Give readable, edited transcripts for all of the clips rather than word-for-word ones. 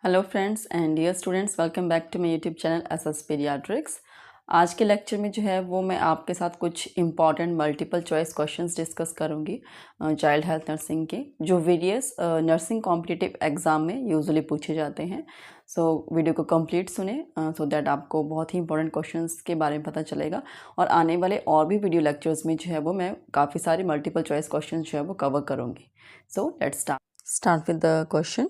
Hello friends and dear students, welcome back to my YouTube channel SS paediatrics. आज के lecture में जो है वो मैं आपके साथ कुछ important multiple choice questions discuss करूंगी चाइल्ड हेल्थ नर्सिंग के, जो वेरियस नर्सिंग कॉम्पिटिटिव एग्ज़ाम में यूजुअली पूछे जाते हैं। सो वीडियो को कंप्लीट सुने सो दैट आपको बहुत ही इंपॉर्टेंट क्वेश्चंस के बारे में पता चलेगा। और आने वाले और भी वीडियो लेक्चर्स में जो है वो मैं काफ़ी सारे मल्टीपल चॉइस क्वेश्चन जो है वो कवर करूँगी। So let's start with the question.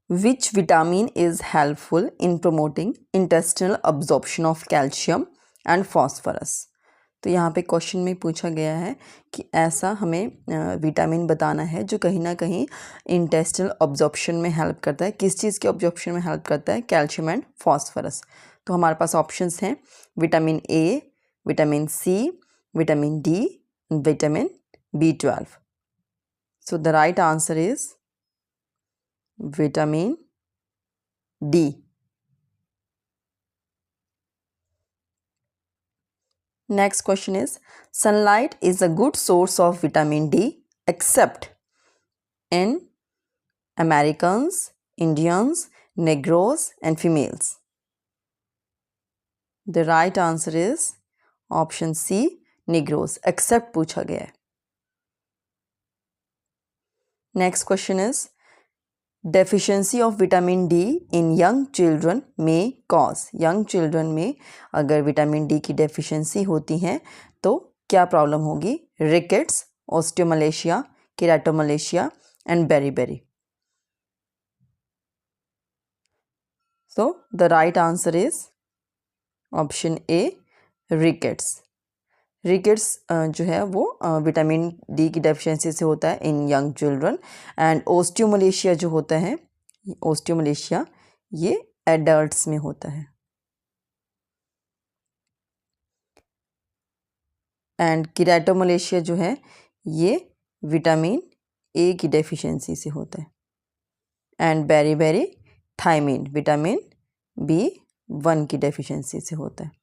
Which vitamin is helpful in promoting intestinal absorption of calcium and phosphorus? तो यहाँ पे क्वेश्चन में पूछा गया है कि ऐसा हमें विटामिन बताना है जो कहीं ना कहीं इंटेस्टिनल अब्जॉर्प्शन में हेल्प करता है। किस चीज़ के अब्जॉर्प्शन में हेल्प करता है? Calcium and phosphorus. तो हमारे पास ऑप्शंस हैं vitamin A, vitamin C, vitamin D, vitamin B12। So the right answer is vitamin D. Next question is, sunlight is a good source of vitamin D except in Americans, Indians, Negroes and females. The right answer is option C, Negroes, except पूछा गया है. Next question is, deficiency of vitamin D in young children may cause. Young children में अगर vitamin D की deficiency होती है तो क्या प्रॉब्लम होगी? Rickets, osteomalacia, keratomalacia and beriberi. So the right answer is option A, rickets. Rickets जो है वो विटामिन डी की डेफिशिएंसी से होता है इन यंग चिल्ड्रन, एंड ओस्टियोमलेशिया जो होता है, ओस्टियोमलेशिया ये एडल्ट्स में होता है, एंड केराटोमलेशिया जो है ये विटामिन ए की डेफिशिएंसी से होता है, and beriberi thiamine vitamin B1 की डेफिशिएंसी से होता है.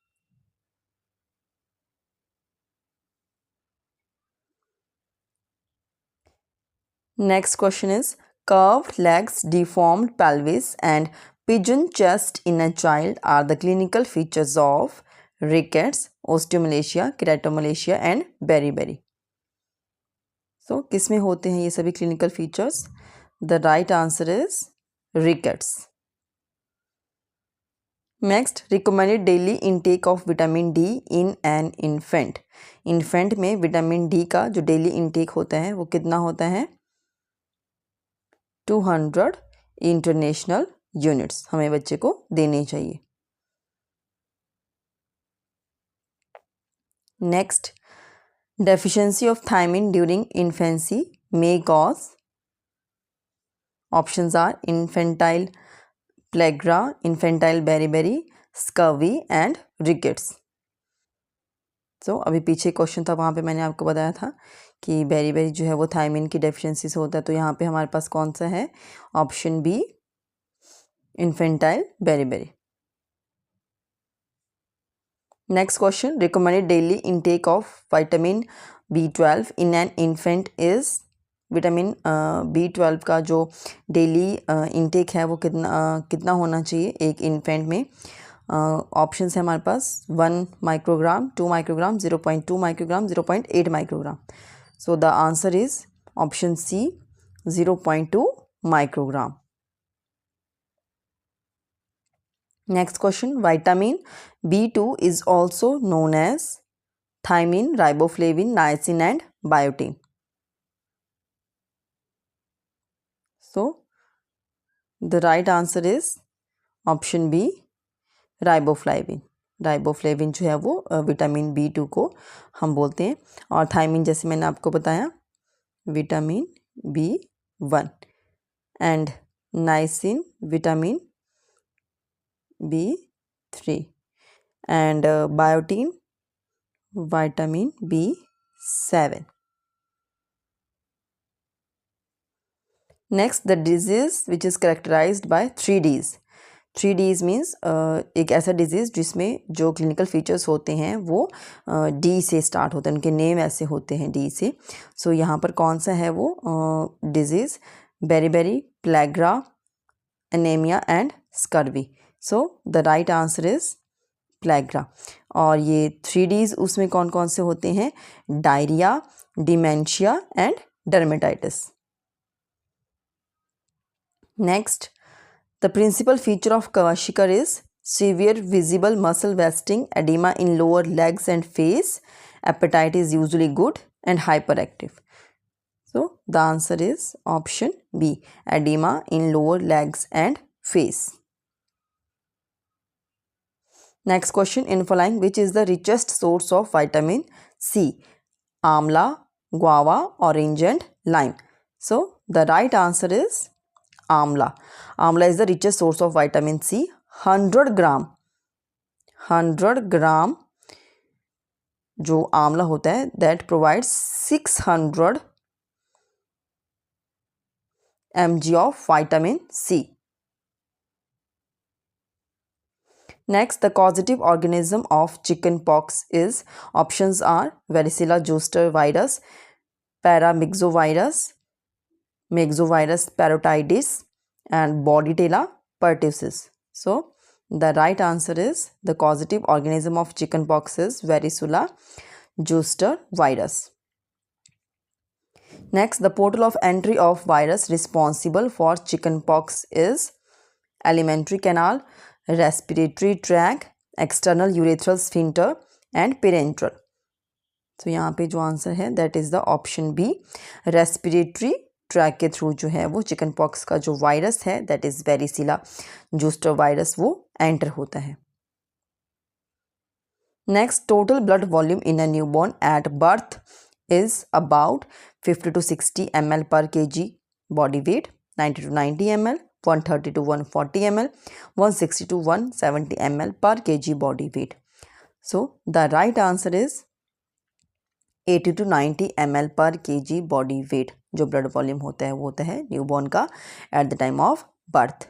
Next question is, curved legs, deformed pelvis and pigeon chest in a child are the clinical features of rickets, osteomalacia, keratomalacia and beriberi. So किस में होते हैं ये सभी clinical features? The right answer is rickets. Next, recommended daily intake of vitamin D in an infant. Infant में vitamin D का जो daily intake होता है वो कितना होता है? 200 इंटरनेशनल यूनिट्स हमें बच्चे को देने चाहिए. Next, deficiency of thiamine during infancy may cause. Options are infantile pellagra, infantile beriberi, scurvy and rickets. So अभी पीछे क्वेश्चन था, वहाँ पे मैंने आपको बताया था कि बेरीबेरी जो है वो थायमिन की डेफिशिएंसी से होता है. तो यहाँ पे हमारे पास कौन सा है? Option B, infantile beriberi. Next question, recommended daily intake of vitamin B12 in an infant is. Vitamin B12 का जो डेली इंटेक है वो कितना होना चाहिए एक इन्फेंट में? ऑप्शंस है हमारे पास 1 microgram, 2 microgram, 0.2 microgram, 0.8 microgram. So the answer is option C, 0.2 microgram. Next question, vitamin B2 is also known as thiamine, riboflavin, niacin and biotin. So the right answer is option B, riboflavin. Riboflavin जो है वो vitamin B2 को हम बोलते हैं, और thiamine जैसे मैंने आपको बताया vitamin B1, and niacin vitamin B3 and biotin vitamin B7. Next, the disease which is characterized by 3Ds. 3Ds means एक ऐसा डिजीज़ जिसमें जो क्लिनिकल फीचर्स होते हैं वो D से स्टार्ट होते हैं, उनके नेम ऐसे होते हैं D से. सो यहाँ पर कौन सा है वो disease? Beriberi, pellagra anaemia and scurvy. So the right answer is pellagra. और ये 3Ds उसमें कौन कौन से होते हैं? Diarrhoea, dementia and dermatitis. Next, the principal feature of kwashiorkor is severe visible muscle wasting, edema in lower legs and face. Appetite is usually good and hyperactive. So the answer is option B, edema in lower legs and face. Next question, in following which is the richest source of vitamin C? Amla, guava, orange and lime. So the right answer is amla. Amla is the richest source of vitamin C. 100 gram जो आंवला होता है that provides 600 mg of vitamin C. Next, the causative organism of chicken pox is, options are varicella zoster virus, paramyxovirus, myxovirus parotitis and Bordetella pertussis. So the right answer is the causative organism of chickenpox is varicella zoster virus. Next, the portal of entry of virus responsible for chickenpox is alimentary canal, respiratory tract, external urethral sphincter and parenteral. So यहाँ पे जो answer है that is the option B, respiratory track के through जो है वो chicken pox का जो वायरस है दैट इज वेरिसिला जोस्टर वायरस वो एंटर होता है। Next, total blood volume in a newborn at birth is about 50 to 60 ml per kg body wait, 90 to 90 ml, 130 to 140 ml, 160 to 170 ml per kg body weight. So the right answer is 80 to 90 ml per kg body weight जो blood volume होता है वो होता है newborn का at the time of birth.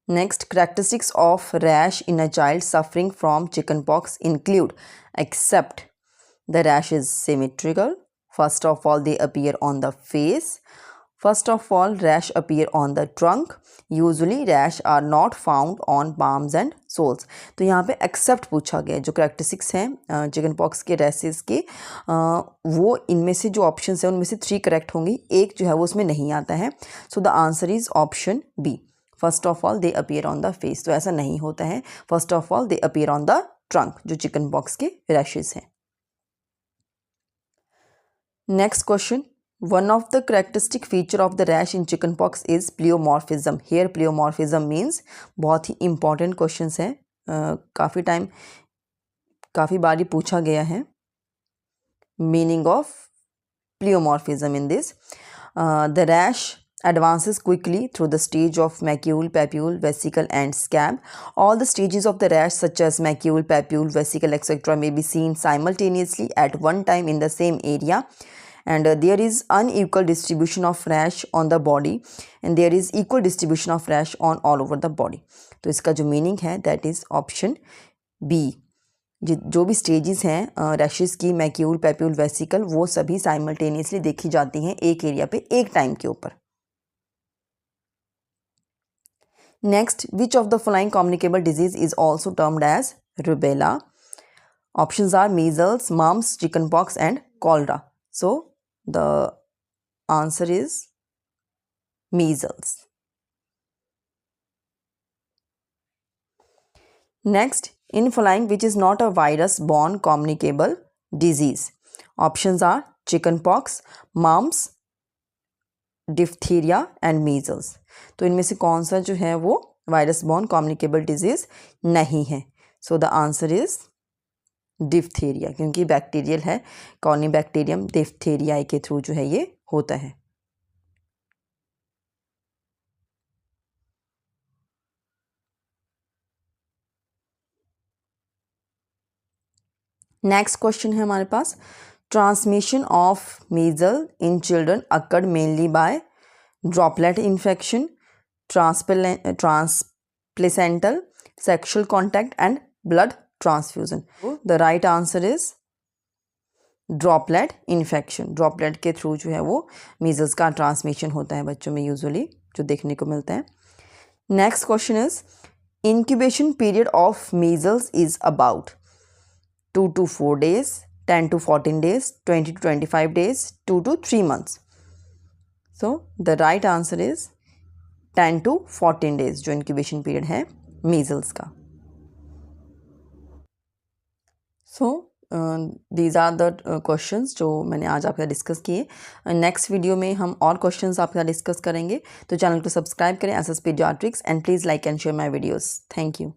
Next, characteristics of rash in a child suffering from chickenpox include, except the rash is symmetrical, first of all they appear on the face, first of all rash appear on the trunk, usually rash are not found on palms and soles. तो यहाँ पे accept पूछा गया है। जो characteristics हैं chicken pox के rashes के वो इनमें से जो ऑप्शंस हैं उनमें से 3 करेक्ट होंगी, एक जो है वो उसमें नहीं आता है। So the answer is option B, first of all they appear on the face. तो ऐसा नहीं होता है, first of all they appear on the trunk जो चिकन पॉक्स के रैशेस हैं। Next question, one of the characteristic feature of the rash in chickenpox is pleomorphism. Here pleomorphism means, बहुत ही important questions है, काफ़ी बारी पूछा गया है meaning of pleomorphism in this. The rash advances quickly through the stage of macule, papule, vesicle and scab. All the stages of the rash such as macule, papule, vesicle etc. may be seen simultaneously at one time in the same area. And there is unequal distribution of rash on the body and there is equal distribution of rash on all over the body. तो इसका जो meaning है that is option B. जो भी stages हैं rashes की, macule, papule, vesicle, वो सभी साइमल्टेनियसली देखी जाती हैं एक एरिया पे एक टाइम के ऊपर। Next, which of the following communicable disease is also termed as rubella? Options are measles, mumps, chickenpox and cholera. So the answer is measles. Next, in following which is not a virus borne communicable disease? Options are chickenpox, mumps, diphtheria and measles. तो इनमें से कौन सा जो है वो virus born communicable disease नहीं है? So the answer is diphtheria, क्योंकि बैक्टीरियल है, कॉर्निबैक्टीरियम डिफ्थीरियाई के थ्रू जो है ये होता है। नेक्स्ट क्वेश्चन है हमारे पास, transmission of measle in children occurred mainly by droplet infection, transplacental, sexual contact and blood transfusion. The right answer is droplet infection. Droplet के थ्रू जो है वो मीजल्स का ट्रांसमिशन होता है बच्चों में यूजुअली। जो देखने को मिलता है। Next question is incubation period of measles is about 2 to 4 days, 10 to 14 days, 20 to 25 days, 2 to 3 months. So the right answer is 10 to 14 days जो incubation period है measles का. So these are the questions जो मैंने आज आपके साथ discuss किए. Next video में हम और क्वेश्चंस आपके साथ डिस्कस करेंगे. तो चैनल को सब्सक्राइब करें SS Pediatrics and please like and share my videos. Thank you.